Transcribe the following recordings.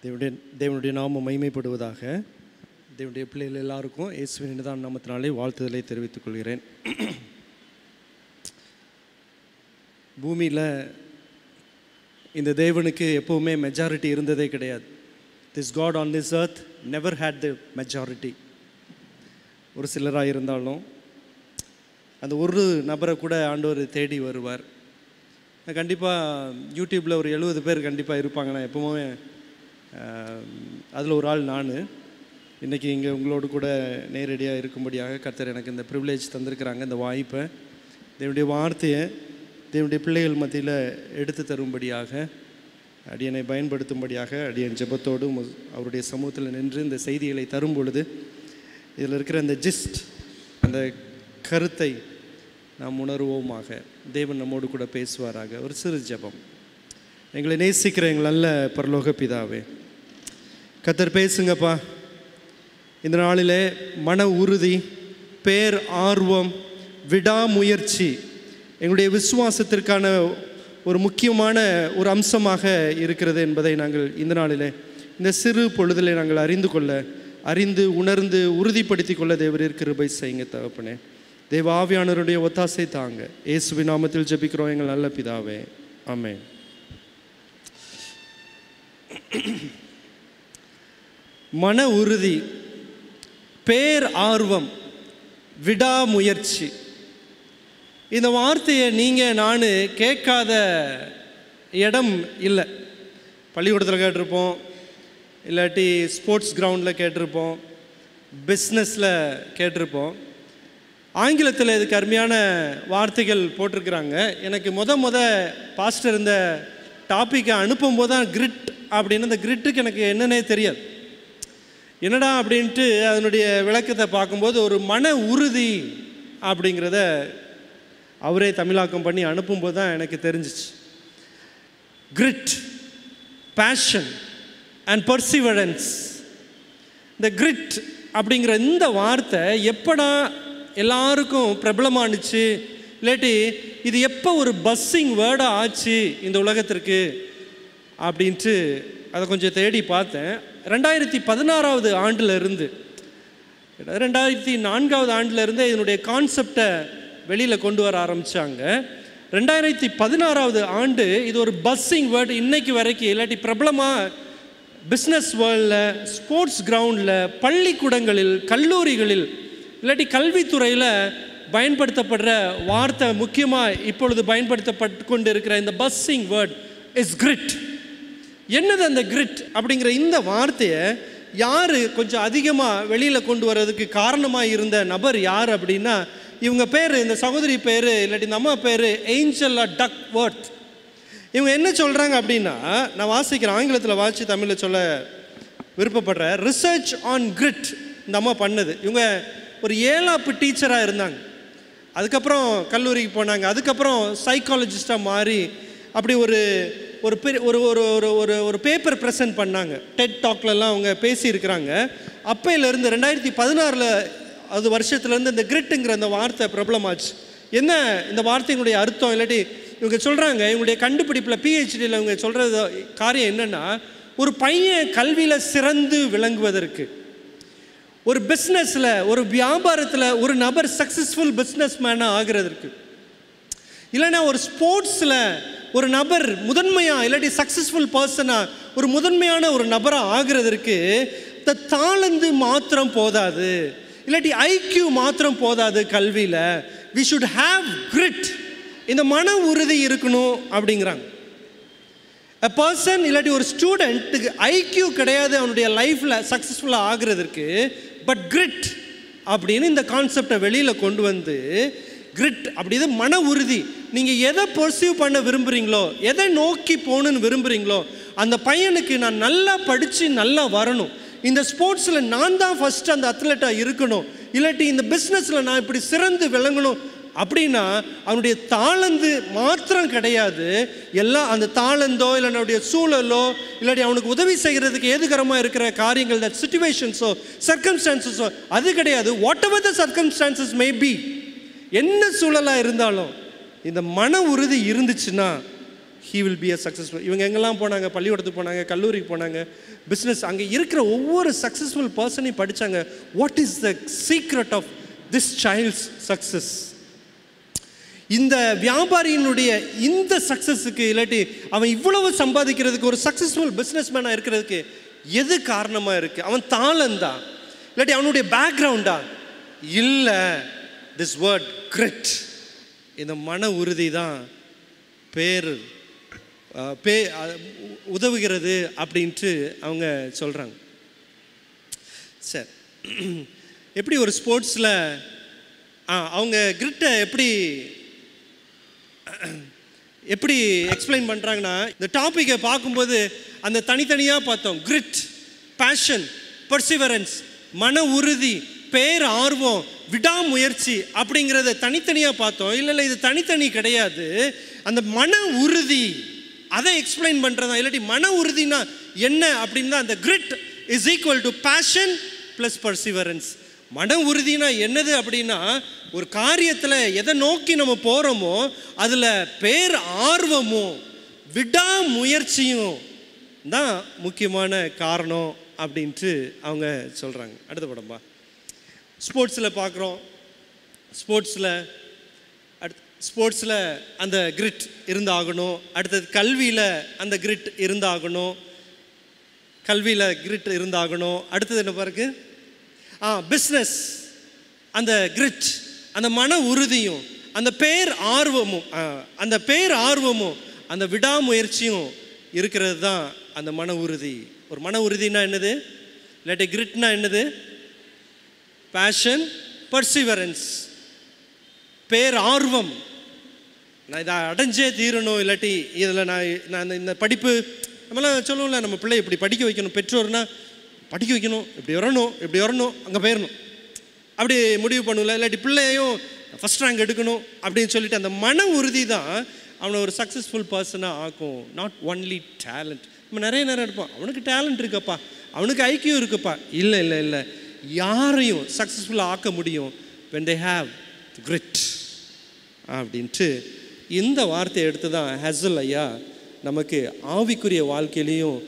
தேவனுடைய நாமம் மகிமைப்படுவதாக. தேவனுடைய பிள்ளைகள் எல்லாருக்கும் இயேசுவின் இனிதான நாமத்தினாலே வாழ்த்துதலை தெரிவித்துக் கொள்கிறேன். பூமியில் இந்த தேவனுக்கு எப்போவுமே மெஜாரிட்டி இருந்ததே கிடையாது. This God on this earth never had the majority. ஒரு சிலராக இருந்தாலும் அந்த ஒரு நபரை கூட ஆண்டவர் தேடி வருவார். கண்டிப்பாக யூடியூப்பில் ஒரு 70 பேர் கண்டிப்பாக இருப்பாங்க. நான் எப்போவுமே அதில் ஒரு ஆள் நான். இன்றைக்கி இங்கே உங்களோடு கூட நேரடியாக இருக்கும்படியாக கர்த்தர் எனக்கு இந்த ப்ரிவிலேஜ் தந்திருக்கிறாங்க. இந்த வாய்ப்பை தேவனுடைய வார்த்தையை தேவனுடைய பிள்ளைகள் மத்தியில் எடுத்து தரும்படியாக அடியனை பயன்படுத்தும்படியாக அடியன் ஜெபத்தோடு அவருடைய சமூகத்தில் நின்று இந்த செய்திகளை தரும் பொழுது இதில் இருக்கிற அந்த ஜிஸ்ட், அந்த கருத்தை நாம் உணர்வோமாக. தேவன் நம்மோடு கூட பேசுவாராக. ஒரு சிறு ஜெபம். எங்களை நேசிக்கிற எங்கள் நல்ல பரலோக பிதாவே, கர்த்தர் பேசுங்கப்பா. இந்த நாளிலே மன உறுதி, பேர் ஆர்வம், விடாமுயற்சி எங்களுடைய விசுவாசத்திற்கான ஒரு முக்கியமான ஒரு அம்சமாக இருக்கிறது என்பதை நாங்கள் இந்த நாளிலே இந்த சிறு பொழுதிலே நாங்கள் அறிந்து உணர்ந்து உறுதிப்படுத்தி கொள்ள தேவரீர் கிருபை செய்யுங்க தகப்பனே. தேவ ஆவியானவருடைய ஒத்தாசை தாங்க. இயேசுவின் நாமத்தில் ஜெபிக்கிறோம் எங்கள் நல்ல பிதாவே, ஆமென். மன உறுதி, பேர் ஆர்வம், விடாமுயற்சி, இந்த வார்த்தையை நீங்கள் நான் கேட்காத இடம் இல்லை. பள்ளிக்கூடத்தில் கேட்டிருப்போம், இல்லாட்டி ஸ்போர்ட்ஸ் கிரவுண்டில் கேட்டிருப்போம், பிஸ்னஸில் கேட்டிருப்போம். ஆங்கிலத்தில் இதுக்கு அருமையான வார்த்தைகள் போட்டிருக்கிறாங்க. எனக்கு முத பாஸ்டர் இந்த டாப்பிக்கை அனுப்பும்போது தான் கிரிட் அப்படின்னு, அந்த கிரிட்டுக்கு எனக்கு என்னன்னே தெரியாது. என்னடா அப்படின்ட்டு அதனுடைய விளக்கத்தை பார்க்கும்போது ஒரு மன உறுதி அப்படிங்கிறத அவரே தமிழாக்கம் பண்ணி அனுப்பும்போது தான் எனக்கு தெரிஞ்சிச்சு. Grid, passion and perseverance. இந்த கிரிட் அப்படிங்கிற இந்த வார்த்தை எப்படா எல்லாருக்கும் பிரபலமானுச்சு, இல்லாட்டி இது எப்போ ஒரு பஸ்ஸிங் வேர்டாக ஆச்சு இந்த உலகத்திற்கு அப்படின்ட்டு அதை கொஞ்சம் தேடி பார்த்தேன். 2016 ஆண்டிலிருந்து 2004 ஆண்டிலிருந்து இதனுடைய கான்செப்டை வெளியில் கொண்டு வர ஆரம்பித்தாங்க. 2016 ஆண்டு இது ஒரு பஸ்ஸிங் வேர்டு இன்னைக்கு வரைக்கும், இல்லாட்டி பிரபலமாக பிஸ்னஸ் வேர்ல்டில், ஸ்போர்ட்ஸ் கிரவுண்டில், பள்ளிக்கூடங்களில், கல்லூரிகளில், இல்லாட்டி கல்வித்துறையில் பயன்படுத்தப்படுற வார்த்தை. முக்கியமாக இப்பொழுது பயன்படுத்தப்பட்டு கொண்டு இருக்கிற இந்த பஸ்ஸிங் வேர்ட் இஸ் கிரிட். என்னது அந்த கிரிட் அப்படிங்கிற இந்த வார்த்தையை யார் கொஞ்சம் அதிகமாக வெளியில் கொண்டு வர்றதுக்கு காரணமாக இருந்த நபர் யார் அப்படின்னா, இவங்க பேர், இந்த சகோதரி பேர் இல்லாட்டி இந்த அம்மா பேர் ஏஞ்சலா டக்வொர்த். இவங்க என்ன சொல்கிறாங்க அப்படின்னா, நான் வாசிக்கிறேன், ஆங்கிலத்தில் வாசித்து தமிழில் சொல்ல விருப்பப்படுறேன். ரிசர்ச் ஆன் கிரிட் இந்த அம்மா பண்ணது. இவங்க ஒரு 7ஆப்பு டீச்சராக இருந்தாங்க. அதுக்கப்புறம் கல்லூரிக்கு போனாங்க. அதுக்கப்புறம் சைக்காலஜிஸ்டாக மாறி அப்படி ஒரு ஒரு பேப்பர் ப்ரெசென்ட் பண்ணாங்க. டெட் டாக்லலாம் அவங்க பேசியிருக்கிறாங்க. அப்பையிலேருந்து 2016 அது வருஷத்துலேருந்து இந்த கிரிட்டுங்கிற அந்த வார்த்தை பிரபலமாச்சு. என்ன இந்த வார்த்தையினுடைய அர்த்தம், இல்லாட்டி இவங்க சொல்கிறாங்க, இவங்களுடைய கண்டுபிடிப்பில் பிஹெச்டியில் இவங்க சொல்கிறது காரியம் என்னென்னா, ஒரு பையன் கல்வியில் சிறந்து விளங்குவதற்கு, ஒரு பிஸ்னஸில், ஒரு வியாபாரத்தில் ஒரு நபர் சக்ஸஸ்ஃபுல் பிஸ்னஸ் மேனாக ஆகிறதுக்கு, இல்லைன்னா ஒரு ஸ்போர்ட்ஸில் ஒரு நபர் முதன்மையாக இல்லாட்டி சக்ஸஸ்ஃபுல் பர்சனாக ஒரு முதன்மையான ஒரு நபராக ஆகிறதுக்கு இந்த தாளந்து மாத்திரம் போதாது, இல்லாட்டி ஐக்யூ மாத்திரம் போதாது. கல்வியில் we should have grit, இந்த மன உறுதி இருக்கணும் அப்படிங்கிறாங்க. a person இல்லாட்டி ஒரு ஸ்டூடெண்ட்டுக்கு ஐக்யூ கிடையாது அவனுடைய லைஃப்பில் சக்ஸஸ்ஃபுல்லாக ஆகிறதுக்கு, பட் கிரிட் அப்படின்னு இந்த கான்செப்டை வெளியில் கொண்டு வந்து, கிரிட் அப்படிது மன உறுதி. நீங்கள் எதை பர்சீவ் பண்ண விரும்புகிறீங்களோ, எதை நோக்கி போகணுன்னு விரும்புகிறீங்களோ, அந்த பையனுக்கு நான் நல்லா படித்து நல்லா வரணும், இந்த ஸ்போர்ட்ஸில் நான் தான் ஃபஸ்ட்டு அந்த அத்லெட்டாக இருக்கணும், இல்லாட்டி இந்த பிஸ்னஸில் நான் இப்படி சிறந்து விளங்கணும் அப்படின்னா அவனுடைய தாளந்து மாத்திரம் கிடையாது. எல்லாம் அந்த தாளந்தோ இல்லை அவனுடைய சூழலோ இல்லாட்டி அவனுக்கு உதவி செய்கிறதுக்கு ஏதுகரமாக இருக்கிற காரியங்கள், தட் சிச்சுவேஷன்ஸோ சர்க்கம்ஸ்டான்சஸோ அது கிடையாது. What ever the circumstances may be, என்ன சூழலாக இருந்தாலும் இந்த மன உறுதி இருந்துச்சுன்னா he will be a successful. இவங்க எங்கெல்லாம் போனாங்க, பள்ளிக்கூடத்துக்கு போனாங்க, கல்லூரிக்கு போனாங்க, பிஸ்னஸ், அங்கே இருக்கிற ஒவ்வொரு சக்ஸஸ்ஃபுல் பர்சனையும் படித்தாங்க. What is the secret of this child's success? இந்த வியாபாரியினுடைய இந்த சக்ஸஸுக்கு, இல்லாட்டி அவன் இவ்வளவு சம்பாதிக்கிறதுக்கு, ஒரு சக்ஸஸ்ஃபுல் பிஸ்னஸ் மேனாக இருக்கிறதுக்கு எது காரணமாக இருக்குது? அவன் தாளந்தா, இல்லாட்டி அவனுடைய பேக்ரவுண்டா? இல்லை, திஸ் வேர்ட் கிரிட், இந்த மன உறுதி தான் உதவுகிறது அப்படின்ட்டு அவங்க சொல்கிறாங்க. சரி, எப்படி ஒரு ஸ்போர்ட்ஸில் அவங்க கிரிட்டை எப்படி எக்ஸ்பிளைன் பண்ணுறாங்கன்னா, இந்த டாப்பிக்கை பார்க்கும்போது அந்த தனித்தனியாக பார்த்தோம். கிரிட், பேஷன், பர்சிவரன்ஸ், மன உறுதி, பேர் ஆர்வம், விடாமுயற்சி அப்படிங்கிறத தனித்தனியாக பார்த்தோம். இல்லை, இது தனித்தனி கிடையாது. அந்த மன உறுதி அதை எக்ஸ்பிளைன் பண்ணுறதா. இல்லாட்டி மன உறுதினா என்ன அப்படின்னா, அந்த grit is equal to passion plus perseverance. மன உறுதினா என்னது அப்படின்னா, ஒரு காரியத்தில் எதை நோக்கி நம்ம போகிறோமோ அதில் பேர் ஆர்வமும் விடாமுயற்சியும் தான் முக்கியமான காரணம் அப்படின்ட்டு அவங்க சொல்கிறாங்க. அடுத்த படம்பா, ஸ்போர்ட்ஸில் பார்க்குறோம். ஸ்போர்ட்ஸில் அந்த கிரிட் இருந்தாகணும். அடுத்தது கல்வியில் அந்த கிரிட் இருந்தாகணும். அடுத்தது என்ன பாருக்கு, பிஸ்னஸ், அந்த கிரிட், அந்த மன உறுதியும், அந்த பேர் ஆர்வமும் அந்த விடாமுயற்சியும் இருக்கிறது தான் அந்த மன உறுதி. ஒரு மன உறுதினா என்னது, இல்லாட்டி கிரிட்னா என்னது? பேஷன், பர்சிவரன்ஸ், பேர் ஆர்வம். நான் இதை அடைஞ்சே தீரணும், இல்லாட்டி இதில் நான் இந்த படிப்பு, நம்மளாம் சொல்லுவோம்ல, நம்ம பிள்ளை இப்படி படிக்க வைக்கணும், பெற்றோர்னா படிக்க வைக்கணும், இப்படி வரணும், அங்கே போயிடணும், அப்படி முடிவு பண்ணல. இல்லாட்டி பிள்ளையும் ஃபஸ்ட் ரேங்க் எடுக்கணும் அப்படின்னு சொல்லிட்டு அந்த மன உறுதி தான் அவனை ஒரு சக்ஸஸ்ஃபுல் பர்சனாக ஆக்கும். Not only talent. நம்ம நிறைய நேரம் எடுப்போம், அவனுக்கு டேலண்ட் இருக்குப்பா, அவனுக்கு ஐக்கியம் இருக்குப்பா. இல்லை, யாரையும் சக்ஸஸ்ஃபுல்லாக ஆக்க முடியும் when they have grit அப்படின்ட்டு இந்த வார்த்தையை எடுத்து தான் ஹெசல் ஐயா நமக்கு ஆவிக்குரிய வாழ்க்கையிலையும்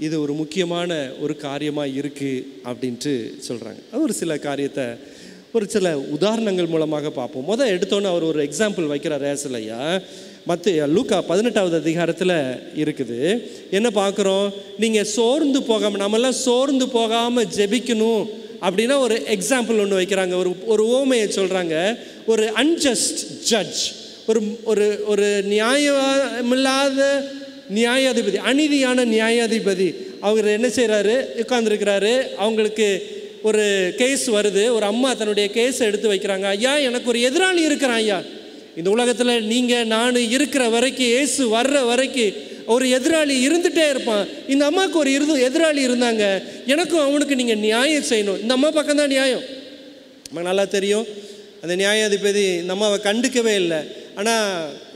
இது ஒரு முக்கியமான ஒரு காரியமாக இருக்குது அப்படின்ட்டு சொல்கிறாங்க. ஒரு சில காரியத்தை ஒரு சில உதாரணங்கள் மூலமாக பார்ப்போம். எடுத்தோன்னே அவர் ஒரு எக்ஸாம்பிள் வைக்கிறார் ஹெசல் ஐயா. லூக்கா 18வது அதிகாரத்தில் இருக்குது. என்ன பார்க்குறோம், நீங்கள் சோர்ந்து போகாமல், நம்மெல்லாம் சோர்ந்து போகாமல் ஜெபிக்கணும் அப்படின்னா ஒரு எக்ஸாம்பிள் ஒன்று வைக்கிறாங்க. ஒரு ஓமையை சொல்கிறாங்க. ஒரு அன்ஜஸ்ட் ஜட்ஜ், ஒரு நியாயமில்லாத நியாயாதிபதி, அநீதியான நியாயாதிபதி, அவர் என்ன செய்கிறாரு, உட்கார்ந்துருக்கிறாரு. அவங்களுக்கு ஒரு கேஸ் வருது. ஒரு அம்மா தன்னுடைய கேஸை எடுத்து வைக்கிறாங்க. ஐயா, எனக்கு ஒரு எதிராளி இருக்கிறான் ஐயா, இந்த உலகத்தில் நீங்கள் நான் இருக்கிற வரைக்கும், இயேசு வர்ற வரைக்கும் ஒரு எதிராளி இருந்துகிட்டே இருப்பான். இந்த அம்மாவுக்கு ஒரு எதிராளி இருந்தாங்க, எனக்கும் அவனுக்கு நீங்கள் நியாயம் செய்யணும். இந்த அம்மா பக்கம்தான் நியாயம். நமக்கு நல்லா தெரியும், அந்த நியாயாதிபதி இந்த அம்மாவை கண்டுக்கவே இல்லை. ஆனால்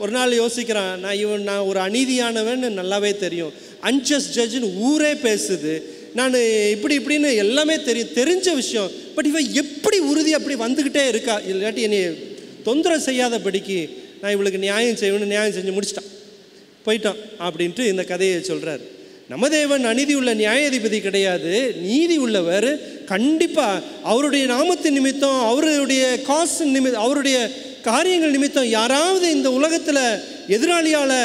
ஒரு நாள் யோசிக்கிறான், நான் ஒரு அநீதியானவன் நல்லாவே தெரியும், அன்ஜஸ்ட் ஜட்ஜுன்னு ஊரே பேசுது, நான் இப்படின்னு எல்லாமே தெரிஞ்ச விஷயம். பட் இவன் எப்படி உறுதி அப்படி வந்துக்கிட்டே இருக்கா, இல்லாட்டி என்னை தொந்தரவு செய்யாதபடிக்கு நான் இவளுக்கு நியாயம் செய்யணும்னு நியாயம் செஞ்சு முடிச்சிட்டான், போயிட்டான் அப்படின்ட்டு இந்த கதையை சொல்கிறார். நம்ம தேவன் அநீதி உள்ள நியாயாதிபதி கிடையாது, நீதி உள்ளவர். கண்டிப்பாக அவருடைய நாமத்தின் நிமித்தம், அவருடைய காசு நிமித்தம், அவருடைய காரியங்கள் நிமித்தம் யாராவது இந்த உலகத்தில் எதிராளியால்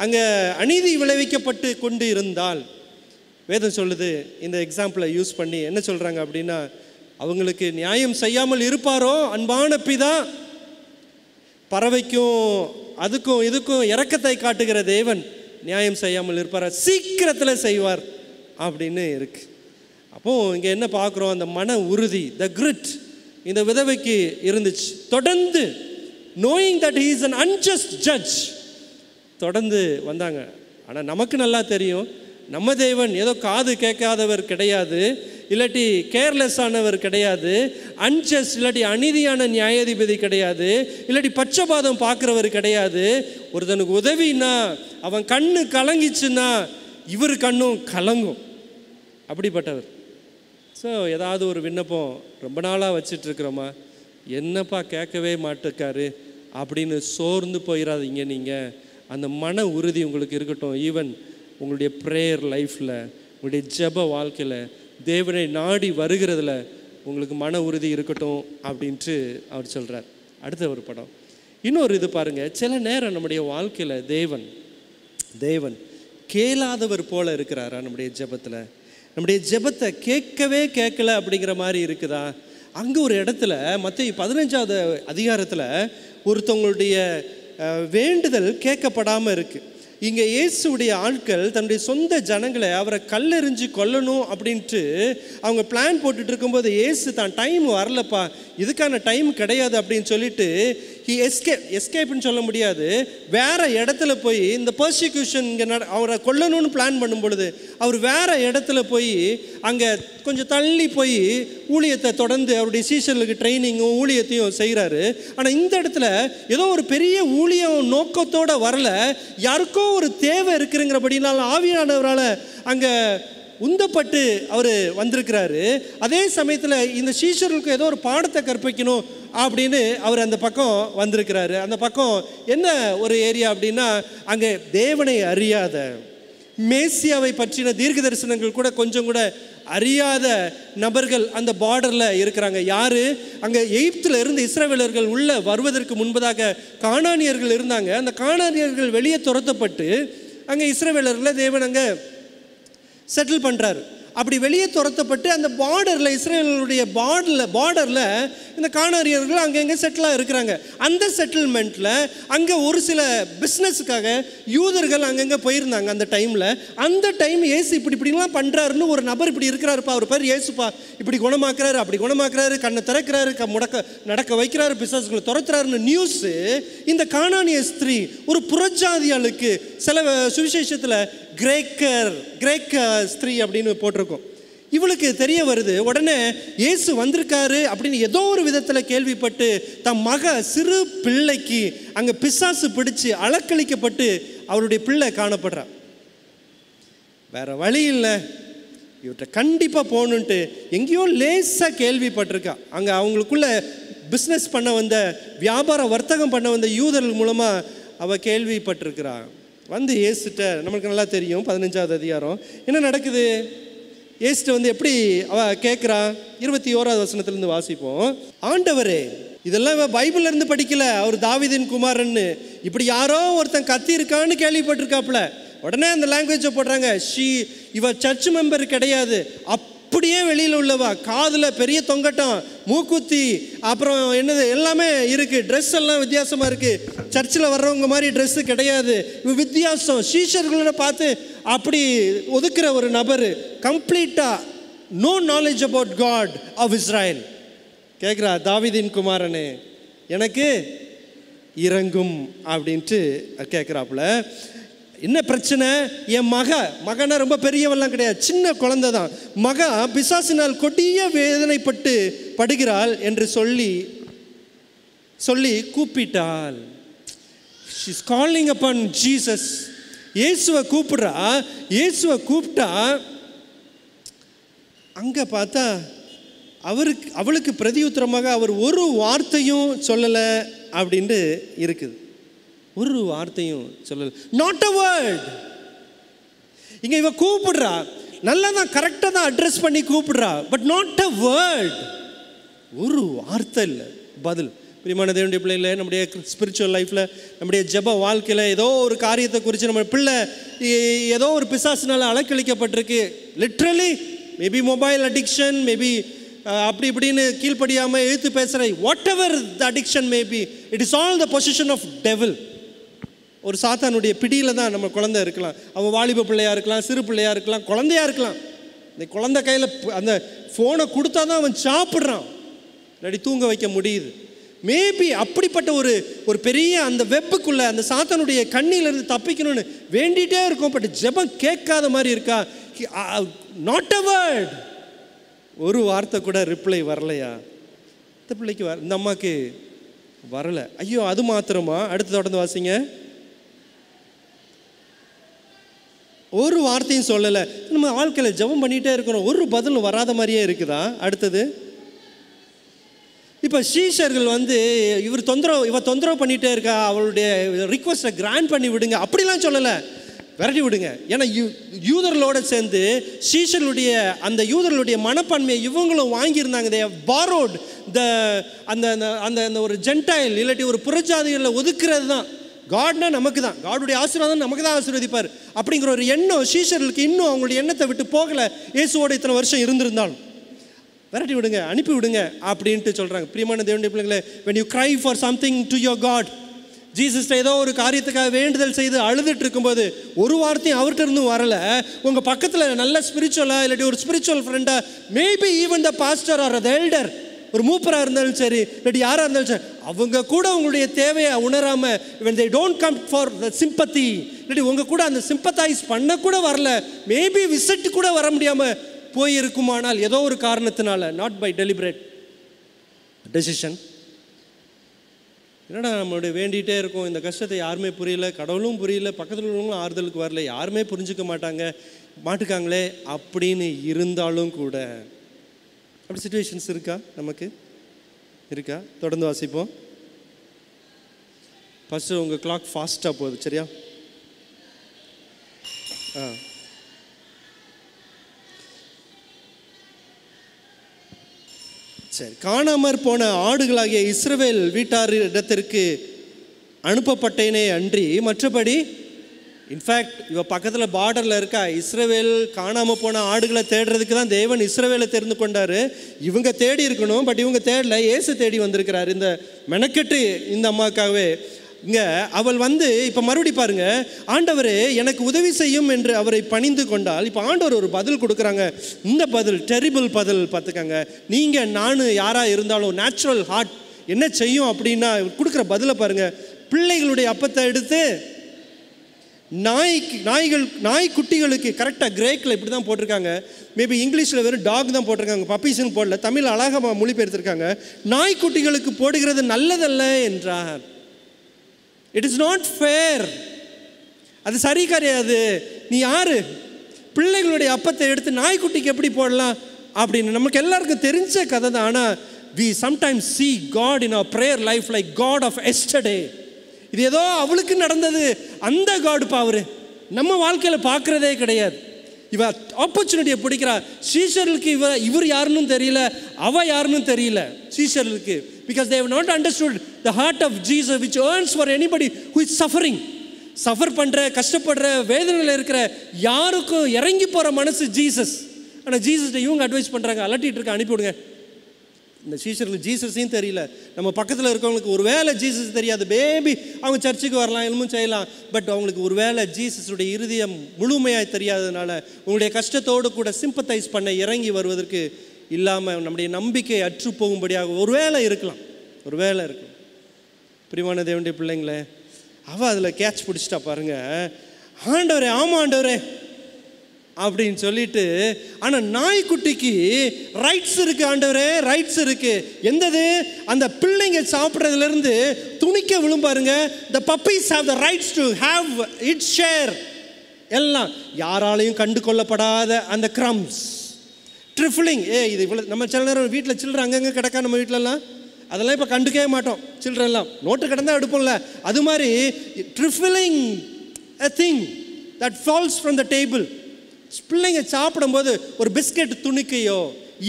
அங்கே அநீதி விளைவிக்கப்பட்டு கொண்டு இருந்தால், வேதம் சொல்லுது, இந்த எக்ஸாம்பிளை யூஸ் பண்ணி என்ன சொல்கிறாங்க அப்படின்னா, அவங்களுக்கு நியாயம் செய்யாமல் இருப்பாரோ அன்பான பிதா, பறவைக்கும் அதுக்கும் இதுக்கும் இரக்கத்தை காட்டுகிற தேவன் நியாயம் செய்யாமல் இருப்பார், சீக்கிரத்தில் செய்வார் அப்படின்னு இருக்கு. அப்போது இங்கே என்ன பார்க்குறோம், அந்த மன உறுதி, த கிரிட் இந்த விதவைக்கு இருந்துச்சு. தொடர்ந்து knowing that he is an unjust judge தொடர்ந்து வந்தாங்க. ஆனால் நமக்கு நல்லா தெரியும், நம்ம தேவன் ஏதோ காது கேட்காதவர் கிடையாது, இல்லாட்டி கேர்லெஸ் ஆனவர் கிடையாது, அன்ஜஸ்ட் இல்லாட்டி அநீதியான நியாயாதிபதி கிடையாது, இல்லாட்டி பட்சபாதம் பார்க்குறவர் கிடையாது. ஒருத்தனுக்கு உதவினா அவன் கண்ணு கலங்கிச்சுன்னா இவர் கண்ணும் கலங்கும், அப்படிப்பட்டவர். ஸோ ஏதாவது ஒரு விண்ணப்பம் ரொம்ப நாளாக வச்சிட்ருக்குறோமா, என்னப்பா கேட்கவே மாட்டேக்காரு அப்படின்னு சோர்ந்து போயிடாதீங்க. நீங்கள் அந்த மன உறுதி உங்களுக்கு இருக்கட்டும். ஈவன் உங்களுடைய ப்ரேயர் லைஃப்பில், உங்களுடைய ஜெப வாழ்க்கையில், தேவனை நாடி வருகிறதுல உங்களுக்கு மன உறுதி இருக்கட்டும் அப்படின்ட்டு அவர் சொல்கிறார். அடுத்த ஒரு படம், இன்னொரு இது பாருங்கள். சில நேரம் நம்முடைய வாழ்க்கையில் தேவன் கேளாதவர் போல இருக்கிறாரா? நம்முடைய ஜெபத்தில் நம்முடைய ஜெபத்தை கேட்கல அப்படிங்கிற மாதிரி இருக்குதா? அங்கே ஒரு இடத்துல மத்தேயு 15வது அதிகாரத்தில் ஒருத்தவங்களுடைய வேண்டுதல் கேட்கப்படாமல் இருக்குது. இங்கே இயேசுடைய ஆட்கள் தன்னுடைய சொந்த ஜனங்களை அவரை கல்லெறிஞ்சு கொல்லணும் அப்படின்ட்டு அவங்க பிளான் போட்டுட்டு இருக்கும்போது, இயேசு தான் டைம் வரலப்பா, இதுக்கான டைம் கிடையாது அப்படின்னு சொல்லிட்டு எஸ்கேப்னு சொல்ல முடியாது, வேறு இடத்துல போய் இந்த பர்சிக்யூஷன் இங்கே அவரை கொல்லணும்னு பிளான் பண்ணும் பொழுது அவர் வேறு இடத்துல போய் அங்கே கொஞ்சம் தள்ளி போய் ஊழியத்தை தொடர்ந்து அவருடைய சீஷர்களுக்கு ட்ரைனிங்கும் ஊழியத்தையும் செய்கிறாரு. ஆனால் இந்த இடத்துல ஏதோ ஒரு பெரிய ஊழியம் நோக்கத்தோடு வரல, யாருக்கோ ஒரு தேவை இருக்குங்கிறபடினால ஆவியானவரால் அங்கே உந்தப்பட்டு அவர் வந்திருக்கிறாரு. அதே சமயத்தில் இந்த சீஷர்களுக்கு ஏதோ ஒரு பாடத்தை கற்பிக்கணும் அப்படின்னு அவர் அந்த பக்கம் வந்திருக்கிறாரு. அந்த பக்கம் என்ன ஒரு ஏரியா அப்படின்னா, அங்கே தேவனை அறியாத, மேசியாவை பற்றின தீர்க்க தரிசனங்கள் கூட கொஞ்சம் கூட அறியாத நபர்கள் அந்த பார்டரில் இருக்கிறாங்க. யார்? அங்கே எகிப்தில் இருந்து இஸ்ரவேலர்கள் உள்ளே வருவதற்கு முன்பதாக கானானியர்கள் இருந்தாங்க. அந்த கானானியர்கள் வெளியே துரத்தப்பட்டு அங்கே இஸ்ரவேலர்களை தேவன் அங்கே செட்டில் பண்ணுறாரு. அப்படி வெளியே துரத்தப்பட்டு அந்த பார்டரில், இஸ்ரேலுடைய பார்டரில் இந்த கானானியர்கள் அங்கங்கே செட்டிலாக இருக்கிறாங்க. அந்த செட்டில்மெண்ட்டில் அங்கே ஒரு சில பிஸ்னஸுக்காக யூதர்கள் அங்கங்கே போயிருந்தாங்க. அந்த டைமில் அந்த டைம் இயேசு இப்படிலாம் பண்ணுறாருன்னு ஒரு நபர் இப்படி இருக்கிறாருப்பா, அவர் பேர் இயேசுப்பா, இப்படி குணமாக்குறாரு, அப்படி குணமாக்குறாரு, கண்ணை திறக்கிறாரு, நடக்க வைக்கிறாரு, பிசாசுகளை துரத்துறாருன்னு நியூஸு இந்த கானானிய ஸ்திரீ ஒரு புறஜாதியாளுக்கு சில சுவிசேஷத்தில் கிரேக்க ஸ்திரீ அப்படின்னு போட்டிருக்கோம். இவளுக்கு தெரிய வருது. உடனே இயேசு வந்திருக்காரு அப்படின்னு ஏதோ ஒரு விதத்தில் கேள்விப்பட்டு தம் சிறு பிள்ளைக்கு அங்கே பிசாசு பிடிச்சு அலக்களிக்கப்பட்டு அவருடைய பிள்ளை காணப்படுறா. வேற வழி இல்லை, இவர்கிட்ட கண்டிப்பாக போகணுன்ட்டு எங்கேயோ லேசாக கேள்விப்பட்டிருக்கா. அங்கே அவங்களுக்குள்ள பிஸ்னஸ் பண்ண வந்த, வியாபார வர்த்தகம் பண்ண வந்த யூதர்கள் மூலமாக அவள் கேள்விப்பட்டிருக்கிறா. வந்து இயேசுட்ட நம்மளுக்கு நல்லா தெரியும் 15வது அதிகாரம் என்ன நடக்குது. இயேசுட்ட வந்து எப்படி அவ கேட்குறா, 21வது வசனத்துலேருந்து வாசிப்போம். ஆண்டவரே, இதெல்லாம் பைபிள்ல இருந்து படிக்கல, அவர் தாவீதின் குமாரன்னு இப்படி யாரோ ஒருத்தன் கத்தி இருக்கான்னு கேள்விப்பட்டிருக்காப்புல. உடனே அந்த லாங்குவேஜை போடுறாங்க, இவ சர்ச் மெம்பர் கிடையாது, அப்படியே வெளியில் உள்ளவா, காதில் பெரிய தொங்கட்டம், மூக்குத்தி, அப்புறம் என்னது எல்லாமே இருக்குது, ட்ரெஸ் எல்லாம் வித்தியாசமாக இருக்குது, சர்ச்சில் வர்றவங்க மாதிரி ட்ரெஸ்ஸு கிடையாது, வித்தியாசம். சீஷர்களோட பார்த்து அப்படி ஒதுக்குற ஒரு நபர், கம்ப்ளீட்டாக no knowledge about God of Israel. கேட்குறா, தாவீதின் குமாரனே எனக்கு இறங்கும் அப்படின்ட்டு கேட்குறாப்புல. என்ன பிரச்சனை? என் மகனா ரொம்ப பெரியவெல்லாம் கிடையாது, சின்ன குழந்தை தான், பிசாசினால் கொடிய வேதனைப்பட்டு படுகிறாள் என்று சொல்லி கூப்பிட்டாள். She is calling upon Jesus. இயேசுவை கூப்பிடுறா. இயேசுவை கூப்பிட்டா அங்கே பார்த்தா அவளுக்கு பிரதியுத்தரமாக அவர் ஒரு வார்த்தையும் சொல்லலை அப்படின்ட்டு இருக்குது. ஒரு வார்த்தையும் சொல்லலை, நாட் அ வேர்ட். இங்கே இவ கூப்பிடுறா, நல்லா தான் கரெக்டாக தான் அட்ரஸ் பண்ணி கூப்பிடுறா, பட் நாட் அ வேர்ட். ஒரு வார்த்தை இல்லை பதில். பிரியமான தேவனுடைய பிள்ளைகளை, நம்முடைய ஸ்பிரிச்சுவல் லைஃப்பில், நம்முடைய ஜெப வாழ்க்கையில் ஏதோ ஒரு காரியத்தை குறித்து நம்ம பிள்ளை ஏதோ ஒரு பிசாசினால் அலக்களிக்கப்பட்டிருக்கு. Literally maybe mobile addiction, maybe அப்படி இப்படின்னு கீழ்ப்படியாமல் எழுத்து பேசுகிற, whatever the addiction maybe, it is all the position of devil. ஒரு சாத்தானுடைய பிடியில் தான் நம்ம குழந்தை இருக்கலாம். அவன் வாலிப பிள்ளையாக இருக்கலாம், சிறு பிள்ளையாக இருக்கலாம், குழந்தையாக இருக்கலாம். இந்த குழந்தை கையில் அந்த ஃபோனை கொடுத்தா தான் அவன் சாப்பிட்றான், இல்லாட்டி தூங்க வைக்க முடியுது. மேபி அப்படிப்பட்ட ஒரு பெரிய அந்த வெப்புக்குள்ளே அந்த சாத்தானுடைய கண்ணிலிருந்து தப்பிக்கணும்னு வேண்டிகிட்டே இருக்கும். பட் ஜெபம் கேட்காத மாதிரி இருக்கா. Not a word. ஒரு வார்த்தை கூட ரிப்ளை வரலையா? இந்த பிள்ளைக்கு இந்த அம்மாவுக்கு வரலை. ஐயோ, அது மாத்திரமா? அடுத்து தொடர்ந்து வாசிங்க. ஒரு வார்த்தையும் சொல்லலை. நம்ம வாழ்க்கையில் ஜெபம் பண்ணிகிட்டே இருக்கிறோம், ஒரு பதிலும் வராத மாதிரியே இருக்குதா? அடுத்தது, இப்போ சீஷர்கள் வந்து இவ தொந்தரவு பண்ணிகிட்டே இருக்கா, அவளுடைய ரிக்வஸ்ட்டை கிராண்ட் பண்ணி விடுங்க அப்படிலாம் சொல்லலை, விரட்டி விடுங்க. ஏன்னா யூதர்களோடு சேர்ந்து சீஷர்களுடைய அந்த யூதர்களுடைய மனப்பான்மையை இவங்களும் வாங்கியிருந்தாங்க. தே பாரோட் அந்த அந்த அந்த ஒரு ஜென்டைல் இல்லாட்டி ஒரு புறஜாதிகளில் ஒதுக்குறது தான். காட்னா நமக்கு தான், காடுடைய ஆசீர்வாதம் நமக்கு தான் ஆசீர்வதிப்பார் அப்படிங்கிற ஒரு எண்ணம் சீஷர்களுக்கு இன்னும் அவங்களுடைய எண்ணத்தை விட்டு போகலை. இயேசுவோட இத்தனை வருஷம் இருந்திருந்தாலும் விரட்டி விடுங்க, அனுப்பி விடுங்க அப்படின்ட்டு சொல்கிறாங்க. பிரியமான தேவனுடைய பிள்ளைங்களே, when you cry for something to your God, Jesus ஏதோ ஒரு காரியத்துக்காக வேண்டுதல் செய்து அழுதுட்டு இருக்கும்போது ஒரு வார்த்தையும் அவர்கிட்ட இருந்தும் வரலை. உங்கள் பக்கத்தில் நல்ல ஸ்பிரிச்சுவலாக இல்லாட்டி ஒரு ஸ்பிரிச்சுவல் ஃப்ரெண்டாக, maybe even the pastor R the elder, ஒரு மூப்பராக இருந்தாலும் சரி இல்லாட்டி யாராக இருந்தாலும் சரி, அவங்க கூட உங்களுடைய தேவையை உணராமல் when they don't come for the sympathy, இல்லாட்டி உங்கள் கூட அந்த சிம்பத்தைஸ் பண்ண கூட வரல, மேபி விசிட் கூட வர முடியாமல் போயிருக்குமானால் ஏதோ ஒரு காரணத்தினால, நாட் பை டெலிபரேட் டெசிஷன். என்னடா நம்மளுடைய வேண்டிகிட்டே இருக்கும், இந்த கஷ்டத்தை யாருமே புரியல, கடவுளும் புரியல, பக்கத்தில் உள்ளவங்களும் ஆறுதலுக்கு வரல, யாருமே புரிஞ்சுக்க மாட்டுக்காங்களே அப்படின்னு இருந்தாலும் கூட அப்படி சிச்சுவேஷன்ஸ் இருக்கா, நமக்கு இருக்கா? தொடர்ந்து வாசிப்போம். ஃபஸ்ட்டு உங்கள் கிளாக் ஃபாஸ்ட்டாக போகுது, சரியா? சரி. காணாமற் போன ஆடுகளாகிய இஸ்ரவேல் வீட்டாரிடத்திற்கு அனுப்பப்பட்டேனே அன்றி மற்றபடி, இன்ஃபேக்ட் இவ பக்கத்தில் பார்டரில் இருக்கா, இஸ்ரவேல் காணாமல் போன ஆடுகளை தேடுறதுக்கு தான் தேவன் இஸ்ரவேலை தெரிந்து கொண்டார். இவங்க தேடி இருக்கணும், பட் இவங்க தேடல, இயேசு தேடி வந்திருக்கிறார். இந்த மெனக்கெட்டு இந்த அம்மாவுக்காகவே இங்கே அவள் வந்து இப்போ மறுபடி பாருங்க, ஆண்டவரே எனக்கு உதவி செய்யும் என்று அவரை பணிந்து கொண்டால். இப்போ ஆண்டவர் ஒரு பதில் கொடுக்குறாங்க. இந்த பதில் டெரிபிள் பதில் பார்த்துக்கங்க. நீங்கள் நான் யாராக இருந்தாலும் நேச்சுரல் ஹார்ட் என்ன செய்யும் அப்படின்னா கொடுக்குற பதிலை பாருங்க. பிள்ளைகளுடைய அப்பத்தை எடுத்து நாய்க்குட்டிகளுக்கு, கரெக்டாக கிரேக்கில் இப்படி தான் போட்டிருக்காங்க, மேபி இங்கிலீஷில் வெறும் டாக் தான் போட்டிருக்காங்க, பப்பீஸ்ன்னு போடல, தமிழ் அழகாக மொழிபெயர்த்திருக்காங்க. நாய்க்குட்டிகளுக்கு போடுகிறது நல்லதல்ல என்றார். இட் இஸ் நாட் ஃபேர், அது சரி கிடையாது. நீ யாரு, பிள்ளைகளுடைய அப்பத்தை எடுத்து நாய்க்குட்டிக்கு எப்படி போடலாம் அப்படின்னு நமக்கு எல்லாருக்கும் தெரிஞ்ச கதை தான். ஆனால் we sometimes see God in our prayer life like God of yesterday. இது ஏதோ அவளுக்கு நடந்தது, அந்த காடு பாவரு நம்ம வாழ்க்கையில் பார்க்குறதே கிடையாது. இவ ஆப்பர்ச்சுனிட்டியை பிடிக்கிறா. சீஷர்களுக்கு இவர் யாருன்னு தெரியல, அவ யாருன்னு தெரியல சீஷர்களுக்கு. Because they have not understood the heart of Jesus which earns for anybody who is suffering. Suffer பண்ணுற, கஷ்டப்படுற, வேதனையில் இருக்கிற யாருக்கும் இறங்கி போகிற மனசு ஜீசஸ். ஆனால் ஜீசஸ்ட இவங்க அட்வைஸ் பண்ணுறாங்க, அலட்டிகிட்டு இருக்க, அனுப்பிவிடுங்க. இந்த சீஷர்களுக்கு ஜீசஸையும் தெரியல. நம்ம பக்கத்தில் இருக்கவங்களுக்கு ஒரு வேளை ஜீசஸ் தெரியாது, பேபி அவங்க சர்ச்சுக்கு வரலாம், எல்லாம் செய்யலாம், பட் அவங்களுக்கு ஒரு வேளை ஜீசஸுடைய இருதயம் முழுமையாக தெரியாததுனால உங்களுடைய கஷ்டத்தோடு கூட சிம்பத்தைஸ் பண்ண இறங்கி வருவதற்கு இல்லாமல் நம்முடைய நம்பிக்கை அற்று போகும்படியாக ஒரு வேளை இருக்கலாம். பிரியமான தேவனுடைய பிள்ளைங்களே, அவள் அதில் கேட்ச் பிடிச்சிட்டா பாருங்க. ஆண்டவரே, ஆமாம் ஆண்டவரே அப்படின்னு சொல்லிட்டு, ஆனால் நாய்க்குட்டிக்கு ரைட்ஸ் இருக்குது ஆண்டவரே, ரைட்ஸ் இருக்குது. எந்தது? அந்த பிள்ளைங்க சாப்பிட்றதுலேருந்து துணிக்க விழும்பாருங்க. The puppies have the rights to have it share. எல்லாம் யாராலையும் கண்டு கொள்ளப்படாத அந்த க்ரம்ஸ், ட்ரிஃபிளிங். இது இவ்வளோ நம்ம சில நேரம் வீட்டில் சில்லற அங்கங்கே கிடக்கா, நம்ம வீட்டிலலாம் அதெல்லாம் இப்போ கண்டுக்கவே மாட்டோம். சில்ட்ரெல்லாம் நோட்டு கிடந்தா எடுப்போம்ல, அது மாதிரி ட்ரிஃபிளிங் a thing that falls from the table. பிள்ளைங்க சாப்பிடும்போது ஒரு பிஸ்கெட் துணிக்கையோ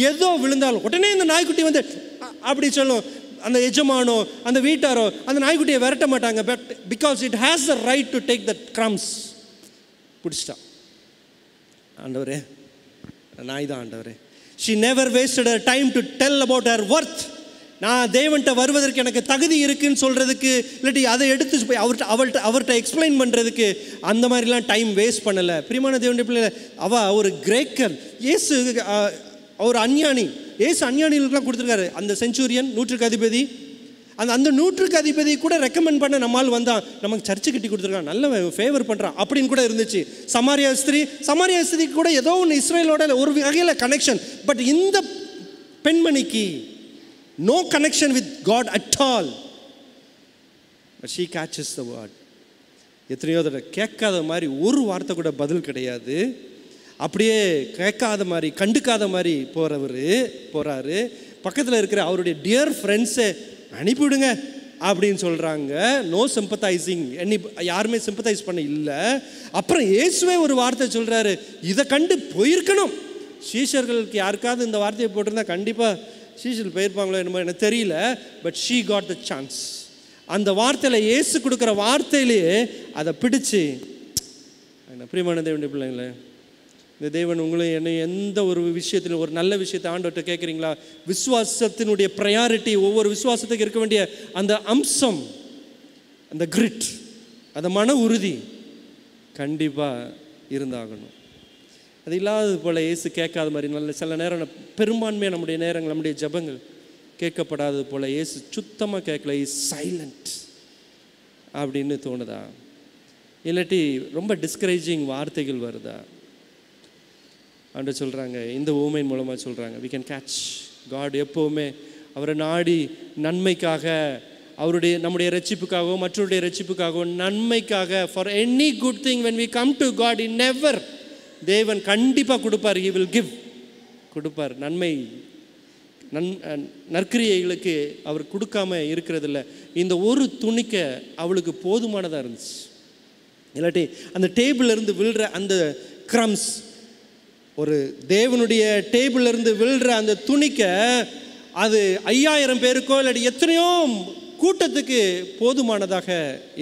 ஏதோ விழுந்தாலும் உடனே இந்த நாய்க்குட்டி வந்து அப்படி சொல்லும். அந்த எஜமானோ அந்த வீட்டாரோ அந்த நாய்க்குட்டியை விரட்ட மாட்டாங்க. But because it has the right to take that crumbs. பிடிச்சிட்டா. ஆண்டவரே, நாய் தான் ஆண்டவரே. she never wasted her time to tell about her worth. நான் தேவன்கிட்ட வருவதற்கு எனக்கு தகுதி இருக்குன்னு சொல்கிறதுக்கு, இல்லாட்டி அதை எடுத்து போய் அவர்கிட்ட எக்ஸ்பிளைன் பண்ணுறதுக்கு அந்த மாதிரிலாம் டைம் வேஸ்ட் பண்ணலை. பிரியமான தேவனுடைய பிள்ளை, அவள் ஒரு கிரேக்கர். இயேசு ஒரு அஞ்ஞானி. இயேசு அஞ்ஞானிகளுக்கெல்லாம் கொடுத்துருக்காரு. அந்த செஞ்சுரியன், நூற்றுக்கு அதிபதி, அந்த நூற்றுக்கு அதிபதி கூட ரெக்கமெண்ட் பண்ண நம்மால் வந்தான், நமக்கு சர்ச்சு கட்டி கொடுத்துருக்கான், நல்ல ஃபேவர் பண்ணுறான் அப்படின்னு கூட இருந்துச்சு. சமாரியா ஸ்திரீ கூட ஏதோ ஒன்று இஸ்ரேலோட ஒரு வகையில் கனெக்ஷன். பட் இந்த பெண்மணிக்கு no connection with God at all, but she catches the word. எத்தனையோ தடவை கேட்காத மாதிரி ஒரு வார்த்தை கூட பதில் கிடையாது. அப்படியே கேட்காத மாதிரி, கண்டுக்காத மாதிரி போகிறாரு. பக்கத்தில் இருக்கிற அவருடைய டியர் ஃப்ரெண்ட்ஸை அனுப்பிவிடுங்க அப்படின்னு சொல்கிறாங்க. நோ சிம்பத்தைசிங், யாருமே சிம்பத்தைஸ் பண்ண இல்லை. அப்புறம் இயேசுவே ஒரு வார்த்தை சொல்கிறாரு, இதை கண்டு போயிருக்கணும். சீஷர்களுக்கு யாருக்காவது இந்த வார்த்தையை போட்டிருந்தா கண்டிப்பாக சீஷர்கள் போயிருப்பாங்களோ என்னமோ எனக்கு தெரியல. But she got the chance. அந்த வார்த்தையில் இயேசு கொடுக்குற வார்த்தையிலேயே அதை பிடிச்சு, என்ன பிரியமான தேவனுடைய பிள்ளைங்களே, இந்த தேவன் உங்களையும் என்னை எந்த ஒரு விஷயத்திலும் ஒரு நல்ல விஷயத்தை ஆண்டவர்கிட்ட கேட்குறீங்களா? விசுவாசத்தினுடைய ப்ரையாரிட்டி, ஒவ்வொரு விசுவாசத்துக்கு இருக்க வேண்டிய அந்த அம்சம், அந்த கிரிட், அந்த மன உறுதி கண்டிப்பாக இருந்தாகணும். அது இல்லாதது போல் இயேசு கேட்காத மாதிரி நல்ல சில நேரம் பெரும்பான்மையாக நம்முடைய நேரங்கள், நம்முடைய ஜபங்கள் கேட்கப்படாதது போல் இயேசு சுத்தமாக கேட்கல, இஸ் சைலண்ட் அப்படின்னு தோணுதா? இல்லாட்டி ரொம்ப டிஸ்கரேஜிங் வார்த்தைகள் வருதா? ஆண்டவர் சொல்கிறாங்க, இந்த ஊமையின் மூலமாக சொல்கிறாங்க, we can catch God. எப்போவுமே அவரை நாடி நன்மைக்காக, நம்முடைய ரட்சிப்புக்காகவோ மற்றவருடைய ரட்சிப்புக்காகவோ நன்மைக்காக, for any good thing when we come to God, he never, தேவன் கண்டிப்பாக கொடுப்பார். he will give, கொடுப்பார். நன்மை நற்கிரியைகளுக்கு அவர் கொடுக்காம இருக்கிறதில்ல. இந்த ஒரு துணிக்க அவளுக்கு போதுமானதாக இருந்துச்சு. இல்லாட்டி அந்த டேபிளிலிருந்து விழுற அந்த க்ரம்ஸ், ஒரு தேவனுடைய டேபிளிலிருந்து விழுற அந்த துணிக்க அது 5000 பேருக்கோ இல்லாட்டி எத்தனையோ கூட்டத்துக்கு போதுமானதாக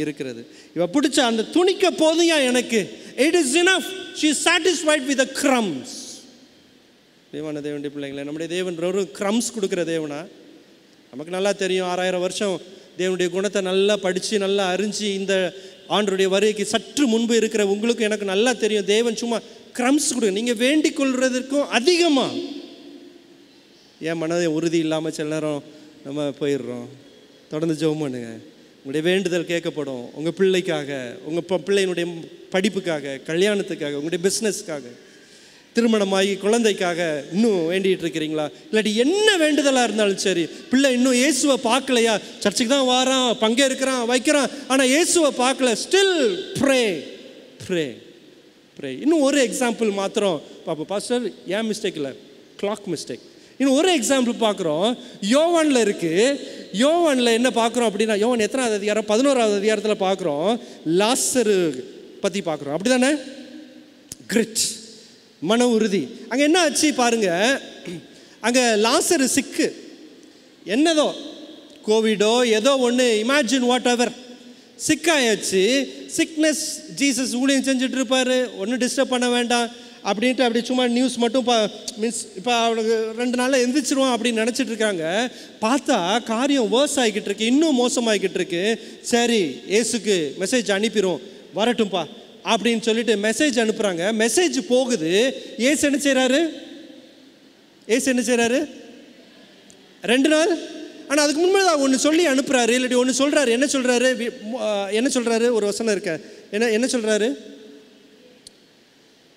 இருக்கிறது. இவ பிடிச்ச அந்த துணிக்க போதுயா எனக்கு, it is enough, she is satisfied with the crumbs. தேவான தேவனுடைய பிள்ளைங்களே, நம்முடைய தேவன் ஒரு க்ரம்ஸ் கொடுக்குற தேவனா? நமக்கு நல்லா தெரியும். 6000 வருஷம் தேவனுடைய குணத்தை நல்லா படித்து நல்லா அறிஞ்சு இந்த ஆண்டருடைய வருகைக்கு சற்று முன்பு இருக்கிற உங்களுக்கு எனக்கு நல்லா தெரியும். தேவன் சும்மா க்ரம்ஸ் கொடுங்க, நீங்கள் வேண்டிக் கொள்வதற்கும் அதிகமாக. ஏன் மனதை உறுதி இல்லாமல் சில நேரம் நம்ம போயிடுறோம். தொடர்ந்து ஜெபம் பண்ணுங்க, உங்களுடைய வேண்டுதல் கேட்கப்படும். உங்கள் பிள்ளைக்காக, உங்கள் பிள்ளையினுடைய படிப்புக்காக, கல்யாணத்துக்காக, உங்களுடைய பிஸ்னஸ்க்காக, திருமணமாகி குழந்தைக்காக இன்னும் வேண்டிகிட்டு இருக்கிறீங்களா? இல்லாட்டி என்ன வேண்டுதலாக இருந்தாலும் சரி, பிள்ளை இன்னும் இயேசுவை பார்க்கலையா? சர்ச்சுக்கு தான் வாரான், பங்கேற்கிறான், வைக்கிறான், ஆனால் இயேசுவை பார்க்கல, ஸ்டில் ப்ரே ப்ரே ப்ரே. இன்னும் ஒரு எக்ஸாம்பிள் மாத்திரம் பார்ப்போம். பாஸ்டர் ஏன் மிஸ்டேக் இல்லை, கிளாக் மிஸ்டேக். இன்னும் ஒரு எக்ஸாம்பிள் பார்க்குறோம். யோவானில் இருக்குது. யோவானில் என்ன பார்க்குறோம் அப்படின்னா, யோவான் எத்தனாவது அதிகாரம்? 11வது அதிகாரத்தில் பார்க்குறோம். லாசரு பற்றி பார்க்குறோம். அப்படி தானே? கிரிட், மன உறுதி. அங்கே என்ன ஆச்சு பாருங்க. அங்கே லாசரு சிக்கு, என்னதோ கோவிடோ ஏதோ ஒன்று, இமேஜின் வாட் எவர், சிக்காயாச்சு. சிக்னஸ், ஜீசஸ் ஊழியம் செஞ்சுட்டு இருப்பார், ஒன்றும் டிஸ்டர்ப் பண்ண வேண்டாம் அப்படின்ட்டு அப்படி சும்மா நியூஸ் மட்டும் மீன்ஸ் இப்போ அவனுக்கு 2 நாளில் எந்திரிச்சிருவான் அப்படின்னு நினச்சிட்டு இருக்காங்க. பார்த்தா காரியம் வேர்ஸ் ஆகிக்கிட்டு இருக்கு, இன்னும் மோசமாகிக்கிட்டு இருக்கு. சரி, ஏசுக்கு மெசேஜ் அனுப்பிடும், வரட்டும்பா அப்படின்னு சொல்லிட்டு மெசேஜ் அனுப்புகிறாங்க. மெசேஜ் போகுது. ஏசு என்ன செய்கிறாரு? 2 நாள். ஆனால் அதுக்கு முன்பு ஒன்று சொல்லி அனுப்புகிறாரு, இல்லாட்டி ஒன்று சொல்கிறாரு. என்ன சொல்கிறாரு? ஒரு வசனம் இருக்க, என்ன சொல்கிறாரு?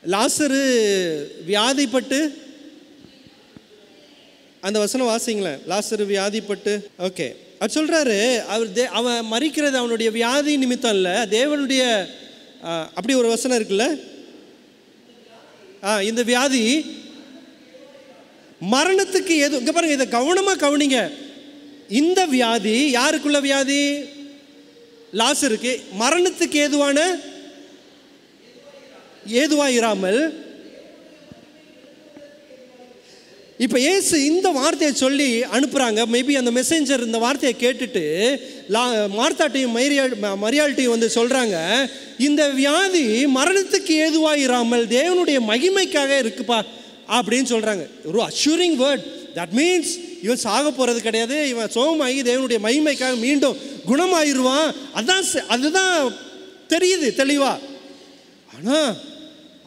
லாசரு வியாதிப்பட்டு, அந்த வசனம் வாசிங்களேன். லாசரு வியாதிப்பட்டு, ஓகே, அது சொல்கிறாரு. அவன் மரிக்கிறது அவனுடைய வியாதி நிமித்தம் இல்லை, தேவனுடைய, அப்படி ஒரு வசனம் இருக்குல்ல, இந்த வியாதி மரணத்துக்கு ஏது. இங்கே பாருங்க, இதை கவனமாக கவனிங்க. இந்த வியாதி யாருக்குள்ள வியாதி? லாசருக்கு. மரணத்துக்கு ஏதுவாயிராமல். இப்போ இயேசு இந்த வார்த்தையை சொல்லி அனுப்புகிறாங்க. மேபி அந்த மெசேஞ்சர் இந்த வார்த்தையை கேட்டுட்டு மார்த்தாட்டையும் மரியாள்கிட்டையும் வந்து சொல்கிறாங்க, இந்த வியாதி மரணத்துக்கு ஏதுவாயிராமல் தேவனுடைய மகிமைக்காக இருக்குப்பா அப்படின்னு சொல்கிறாங்க. ஒரு அஷ்யூரிங் வேர்ட். தட் மீன்ஸ் இவன் சாக போகிறது கிடையாது, இவன் சோகமாகி தேவனுடைய மகிமைக்காக மீண்டும் குணமாயிருவான். அதுதான் தெரியுது தெளிவா. ஆனால்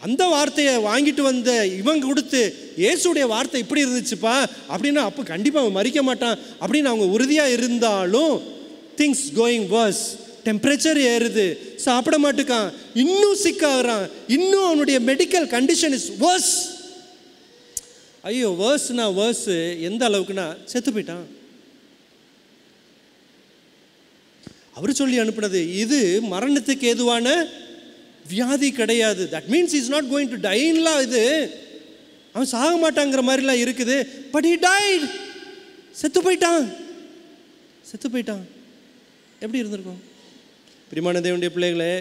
அந்த வார்த்தையை வாங்கிட்டு வந்த இவங்க கொடுத்து, இயேசுடைய வார்த்தை இப்படி இருந்துச்சுப்பா அப்படின்னா அப்போ கண்டிப்பாக அவன் மறிக்க மாட்டான் அப்படின்னு அவங்க உறுதியாக இருந்தாலும், திங்ஸ் கோயிங் வர்ஸ். டெம்பரேச்சர் ஏறுது, சாப்பிட மாட்டுக்கான், இன்னும் சிக்காகிறான், இன்னும் அவனுடைய மெடிக்கல் கண்டிஷன் இஸ் வர்ஸ். ஐயோ, வேர்ஸ்னா வேர்ஸ் எந்த அளவுக்குன்னா செத்து போயிட்டான். அவர் சொல்லி அனுப்பினது இது மரணத்துக்கு ஏதுவான வியாதி கிடையாது. That means is not going to டைன்லாம். இது அவன் சாக மாட்டாங்கிற மாதிரிலாம் இருக்குது. But he died. செத்து போயிட்டான். எப்படி இருந்திருக்கும்? பிரியமான தேவனுடைய பிள்ளைகளே,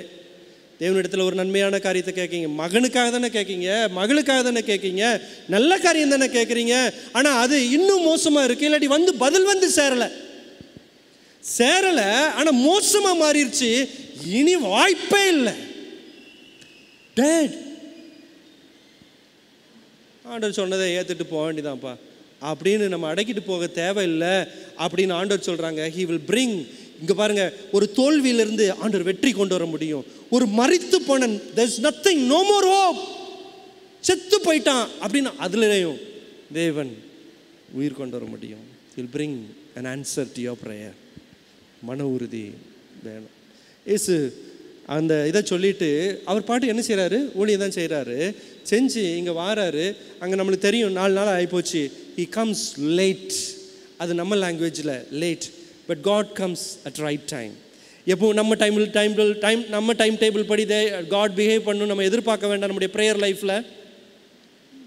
தேவனிடத்தில் ஒரு நன்மையான காரியத்தை கேட்கீங்க. மகனுக்காக தானே கேட்கீங்க, மகளுக்காக தானே கேட்கீங்க, நல்ல காரியம் தானே கேட்குறீங்க. ஆனால் அது இன்னும் மோசமாக இருக்குது. இல்லாட்டி பதில் சேரலை, ஆனால் மோசமாக மாறிடுச்சு. இனி வாய்ப்பே இல்லை. டேட், ஆண்டவர் சொன்னதை ஏற்றுட்டு போக வேண்டியதான்ப்பா அப்படின்னு நம்ம அடக்கிட்டு போக தேவையில்லை அப்படின்னு ஆண்டவர் சொல்கிறாங்க. He will bring. இங்கே பாருங்க, ஒரு தோல்வியிலிருந்து ஆண்டவர் வெற்றி கொண்டு வர முடியும். ஒரு மரித்து போன, there is nothing, no more hope, செத்து போயிட்டான் அப்படின்னு அதுலேயும் தேவன் உயிர் கொண்டு வர முடியும். he will bring an answer to your prayer. மன உறுதி வேணும். இயேசு அந்த இதை சொல்லிட்டு அவர் பாட்டு என்ன செய்கிறாரு? ஊழியம் தான் செய்கிறாரு. செஞ்சு இங்கே வாராரு. அங்கே நம்மளுக்கு தெரியும் 4 நாள் ஆகிப்போச்சு. he comes late. அது நம்ம லாங்குவேஜில் late. But God comes at right time. எப்போ நம்ம நம்ம டைம் டேபிள் படி காட் பிஹேவ் பண்ணணும் நம்ம எதிர்பார்க்க வேண்டாம். நம்முடைய ப்ரேயர் லைஃப்பில்